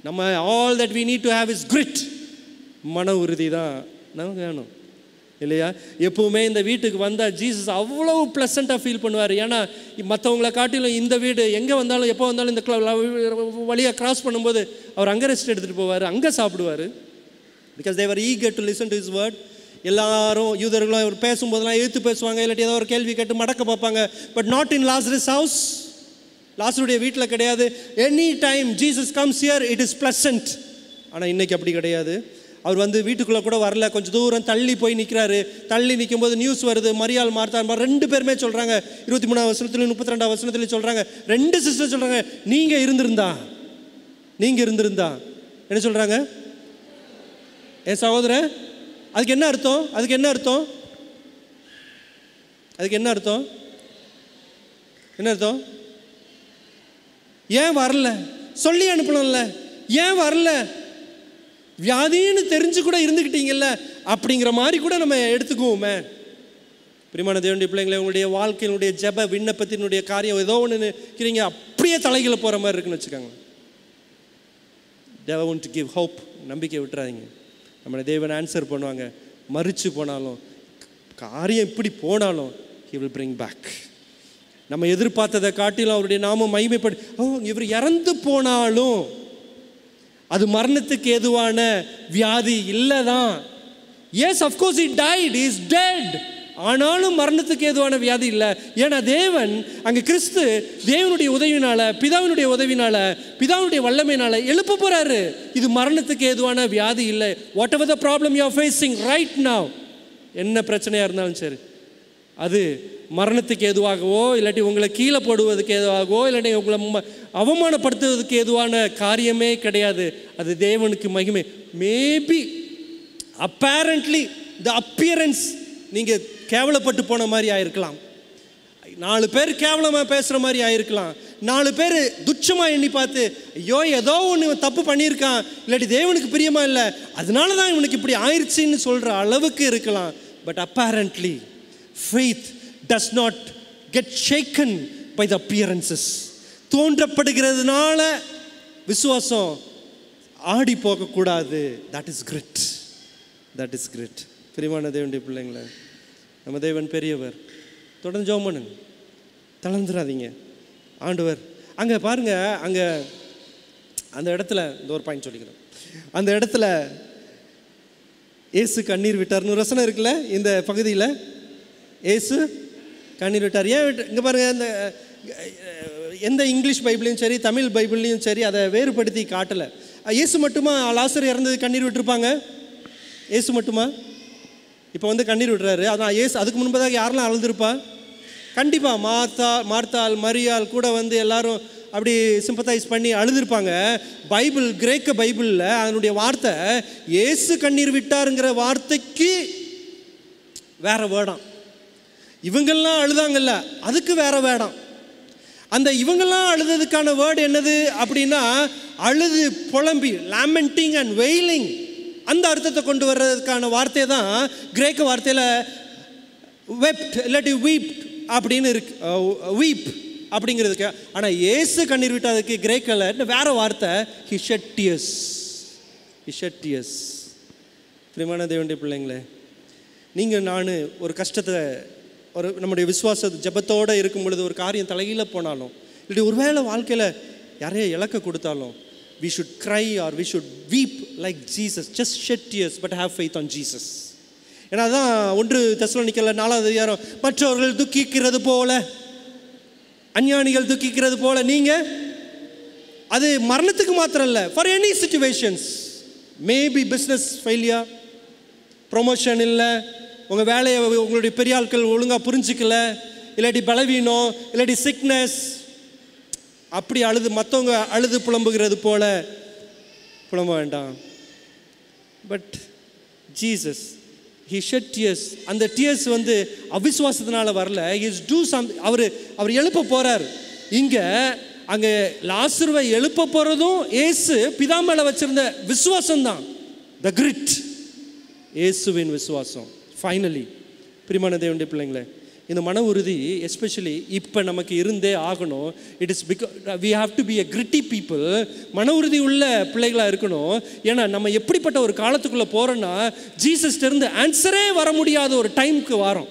நம்ம all that we need to have is grit. மன உறுதி தான் நமக்கு வேணும் இல்லையா? எப்போவுமே இந்த வீட்டுக்கு வந்தால் ஜீசஸ் அவ்வளோ ப்ளசண்ட்டாக ஃபீல் பண்ணுவார். ஏன்னா மற்றவங்களை காட்டிலும் இந்த வீடு எங்கே வந்தாலும் எப்போ வந்தாலும் இந்த வழியாக கிராஸ் பண்ணும்போது அவர் அங்கே ரெஸ்ட் எடுத்துகிட்டு போவார், அங்கே சாப்பிடுவார். Because they were eager to listen to his word. எல்லாரும் யூதர்களும் அவர் பேசும்போதெல்லாம் எழுத்து பேசுவாங்க, இல்லாட்டி ஏதோ ஒரு கேள்வி கேட்டு மடக்க பார்ப்பாங்க. But not in Lazarus house. லாசருடைய வீட்டில் கிடையாது. Any time Jesus comes here, it is pleasant. ஆனால் இன்றைக்கி அப்படி கிடையாது. அவர் வீட்டுக்குள்ளே கூட வரல, கொஞ்சம் தூரம் தள்ளி போய் நிற்கிறாரு. தள்ளி நிற்கும் போது நியூஸ் வருது, மரியாள் மார்த்தா 2 பேருமே சொல்கிறாங்க. 23ஆம் வசனத்துலையும் 32ஆம் வசனத்துலையும் சொல்கிறாங்க. 2 சிஸ்டர் சொல்கிறாங்க, நீங்கள் இருந்திருந்தா என்ன சொல்கிறாங்க? என் சகோதரன், அதுக்கு என்ன அர்த்தம்? என்ன அர்த்தம்? ஏன் வரல? சொல்லி அனுப்பணும்ல, ஏன் வரல? வியாதின்னு தெரிஞ்சு கூட இருந்துக்கிட்டீங்கல்ல அப்படிங்கிற மாதிரி கூட நம்ம எடுத்துக்குவோமே. பிரியமான தேவனுடைய பிள்ளைங்களே, உங்களுடைய வாழ்க்கையினுடைய ஜெப விண்ணப்பத்தினுடைய காரியம் ஏதோ ஒன்று நிற்கிறீங்க, அப்படியே தலைகளை போகிற மாதிரி இருக்குன்னு வச்சுக்கோங்க. Don't give hope. நம்பிக்கை விட்டுறாதீங்க. நம்மளை தேவன் ஆன்சர் பண்ணுவாங்க. மறிச்சு போனாலும், காரியம் இப்படி போனாலும், he will bring back. நம்ம எதிர்பார்த்ததை காட்டிலும் அவருடைய நாமம் மகிமைப்படு. இவர் இறந்து போனாலும் அது மரணத்துக்கு ஏதுவான வியாதி இல்லைதான். Yes, of course he died, he is dead. ஆனாலும் மரணத்துக்கு ஏதுவான வியாதி இல்லை. ஏன்னா தேவன் அங்கே கிறிஸ்து தேவனுடைய உதவினால, பிதாவினுடைய உதவினால, பிதாவுடைய வல்லமையினால எழுப்ப போறாரு. இது மரணத்துக்கு ஏதுவான வியாதி இல்லை. What ever the problem you are facing right now, என்ன பிரச்சனையாக இருந்தாலும் சரி, அது மரணத்துக்கு ஏதுவாகவோ இல்லாட்டி உங்களை கீழே போடுவதுக்கு ஏதுவாகவோ இல்லாட்டி உங்களை அவமானப்படுத்துவதற்கு ஏதுவான காரியமே கிடையாது. அது தேவனுக்கு மகிமை. மேபி அப்பேரண்ட்லி த அப்பியரன்ஸ் நீங்கள் கேவலப்பட்டு போன மாதிரி ஆயிருக்கலாம். 4 பேர் கேவலமாக பேசுகிற மாதிரி ஆயிருக்கலாம். 4 பேர் துச்சமாக எண்ணி பார்த்து, ஐயோ ஏதோ ஒன்று தப்பு பண்ணியிருக்கான், இல்லாட்டி தேவனுக்கு பிரியமாக இல்லை, அதனால தான் இவனுக்கு இப்படி ஆயிடுச்சின்னு சொல்கிற அளவுக்கு இருக்கலாம். But apparently faith does not get shaken by the appearances. தோன்றப்படுகிறதுனால விசுவாசம் ஆடி போகக்கூடாது. that is grit. பிரியமான தேவனுடைய பிள்ளைங்களே, நம்ம தேவன் பெரியவர். தொடர்ந்து ஜெபம் பண்ணுங்க, தளர்ந்துடாதீங்க. ஆண்டவர் அங்கே பாருங்க, அங்கே அந்த இடத்துல இந்த ஒரு பாயிண்ட் சொல்லிக்கிறேன். அந்த இடத்துல இயேசு கண்ணீர் விட்டார்னு ஒரு வசனம் இருக்குல்ல இந்த பகுதியில். இயேசு கண்ணீர் விட்டார். ஏன் இங்கே பாருங்கள், இந்த எந்த இங்கிலீஷ் பைபிளையும் சரி தமிழ் பைபிள்லையும் சரி அதை வேறுபடுத்தி காட்டலை. இயேசு மட்டுமா லாசர் இறந்தது கண்ணீர் விட்டுருப்பாங்க? இயேசு மட்டுமா? இப்போ கண்ணீர் விடுறாரு. அதான் இயேசு. அதுக்கு முன்பதாக யாரெல்லாம் அழுதுருப்பா? கண்டிப்பாக மார்த்தாள் மரியாள் கூட எல்லாரும் அப்படி சிம்பத்தைஸ் பண்ணி அழுதுருப்பாங்க. பைபிள், கிரேக்க பைபிளில் அதனுடைய வார்த்தை இயேசு கண்ணீர் விட்டாருங்கிற வார்த்தைக்கு வேற வேடம். இவங்கெல்லாம் அழுதாங்கல்ல, அதுக்கு வேற வேடம். அந்த இவங்கெல்லாம் அழுததுக்கான வேர்டு என்னது அப்படின்னா, அழுது புலம்பி, லேமெண்டிங் அண்ட் வெயிலிங், அந்த அர்த்தத்தை கொண்டு வர்றதுக்கான வார்த்தை தான் கிரேக்க வார்த்தையில் வெப்ட் இல்லாட்டி வீப்ட் அப்படின்னு இருக்கு. வீப் அப்படிங்கிறதுக்கு. ஆனால் இயேசு கண்ணீர் விட்டதுக்கு கிரேக்கில் வேற வார்த்தை, he shed tears. பிரியமான தேவனுடைய பிள்ளைங்களே, நீங்கள் நான் ஒரு கஷ்டத்தை நம்முடைய விசுவாச ஜபத்தோடு இருக்கும் பொழுது ஒரு காரியம் தலைகீழ போனாலும், இல்லை ஒருவேளை வாழ்க்கையில் யாரையா இழக்க கொடுத்தாலும், we should cry or we should weep like Jesus. Just shed tears but have faith on Jesus. ஏன்னா அதான் 1 தெசலோனிக்கேயர் 4வது அதிகாரம், மற்றவர்கள் துக்கிக்கிறது போல, அஞ்ஞானிகள் துக்கிக்கிறது போல நீங்கள், அது மரணத்துக்கு மாத்திரம் இல்லை, for any situations, maybe business failure, promotion இல்லை, உங்கள் வேலையை உங்களுடைய பெரிய ஆட்கள் ஒழுங்காக புரிஞ்சிக்கல, இல்லாட்டி பலவீனம், இல்லாட்டி சிக்னஸ், அப்படி மற்றவங்க அழுது புலம்புகிறது போல புலம்ப வேண்டாம். But Jesus he shed tears. அந்த டியர்ஸ் அவிசுவாசத்தினால வரல. அவர் எழுப்ப போறார். அங்கே லாசருவை எழுப்ப போறதும் இயேசு பிதா மேல வச்சிருந்த விசுவாசம் தான். த கிரிட், இயேசுவின் விசுவாசம். ஃபைனலி பிரியமான தேவனுடைய பிள்ளைங்களே, இந்த மன உறுதி எஸ்பெஷலி இப்போ நமக்கு இருந்தே ஆகணும். It is because we have to be a gritty people. மன உறுதி உள்ள பிள்ளைகளாக இருக்கணும். ஏன்னா நம்ம எப்படிப்பட்ட ஒரு காலத்துக்குள்ளே போகிறோன்னா, ஜீசஸ்டேருந்து ஆன்சரே வர முடியாத ஒரு டைமுக்கு வரோம்.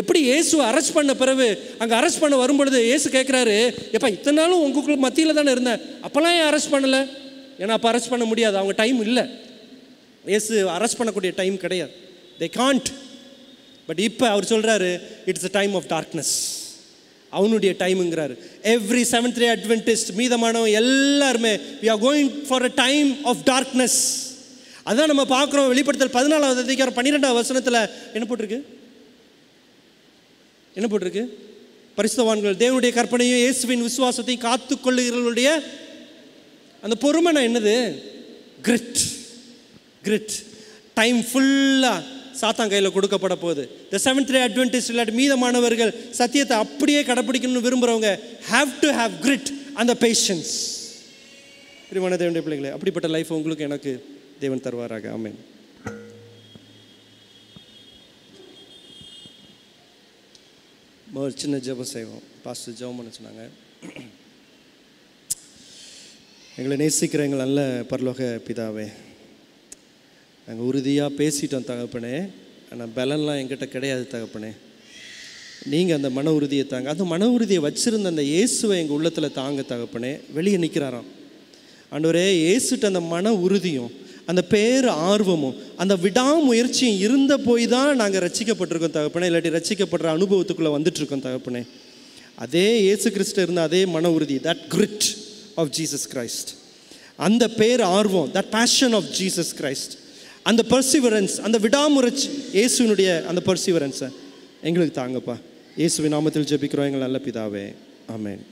எப்படி இயேசு அரெஸ்ட் பண்ண பிறகு அங்கே அரெஸ்ட் பண்ண வரும்பொழுது இயேசு கேட்குறாரு, எப்போ இத்தனை நாளும் உங்களுக்குள்ள மத்தியில் தானே இருந்தேன், அப்போல்லாம் ஏன் அரெஸ்ட் பண்ணலை? ஏன்னா அப்போ அரெஸ்ட் பண்ண முடியாது, அவங்க டைம் இல்லை. இயேசு அரெஸ்ட் பண்ணக்கூடிய டைம் கிடையாது, தே காண்ட். பட் இப்போ அவர் சொல்கிறாரு, it's a time of darkness. அவனுடைய டைமுங்கிறாரு. எவ்ரி செவன்த் டே அட்வென்டிஸ்ட் மீதமானவங்க எல்லாருமே we are going for a time of darkness. அதான் நம்ம பார்க்குறோம். வெளிப்படுத்தல் 14வது அதிகாரம் 12வது வசனத்தில் என்ன போட்டிருக்கு? பரிசுத்தவான்கள் தேவனுடைய கற்பனையும் இயேசுவின் விசுவாசத்தையும் காத்துக்கொள்ளுகிறவர்களுடைய அந்த பொறுமை என்னது? கிரிட். டைம் ஃபுல்லாக சாத்தான் கையில் கொடுக்கப்பட போகுது. த செவன்த் டே அட்வென்டிஸ்ட் இல்லாட்டி மீதமானவர்கள் சத்தியத்தை அப்படியே கடைப்பிடிக்கணும்னு விரும்புகிறவங்க ஹாவ் டு ஹாவ் கிரிட் அந்த பேஷன்ஸ். பிரியமான தேவனுடைய பிள்ளைங்களே, அப்படிப்பட்ட லைஃப் உங்களுக்கு எனக்கு தேவன் தருவாராக. ஆமென். ஒரு சின்ன ஜெபம் செய்வோம். பாஸ்டர் ஜெபம் பண்ண சொன்னாங்க. எங்களை நேசிக்கிற எங்கள் நல்ல பரலோக பிதாவே, நாங்கள் உறுதியாக பேசிட்டோம் தகப்பனே, ஆனால் பலன்லாம் எங்கிட்ட கிடையாது தகப்பனே. நீங்கள் அந்த மன உறுதியை தாங்க. அந்த மன உறுதியை வச்சுருந்த அந்த இயேசுவை எங்கள் உள்ளத்தில் தாங்க தகப்பனே. வெளியே நிற்கிறாராம் ஆண்டவரே. இயேசுட்டு அந்த மன உறுதியும் அந்த பேர் ஆர்வமும் அந்த விடாமுயற்சியும் இருந்த போய் தான் நாங்கள் ரட்சிக்கப்பட்டிருக்கோம் தகப்பனே, இல்லாட்டி ரட்சிக்கப்படுற அனுபவத்துக்குள்ளே வந்துட்டுருக்கோம் தகப்பனே. அதே இயேசு கிறிஸ்து இருந்த அதே மன உறுதி, that grit of Jesus Christ, அந்த பேர் ஆர்வம், that passion of Jesus Christ, அந்த பர்சிவரன்ஸ், அந்த விடாமுயற்சி, இயேசுவினுடைய அந்த பர்சிவரன்ஸை எங்களுக்கு தாங்கப்பா. இயேசுவின் நாமத்தில் ஜெபிக்கிறோம் எங்கள் நல்ல பிதாவே. ஆமென்.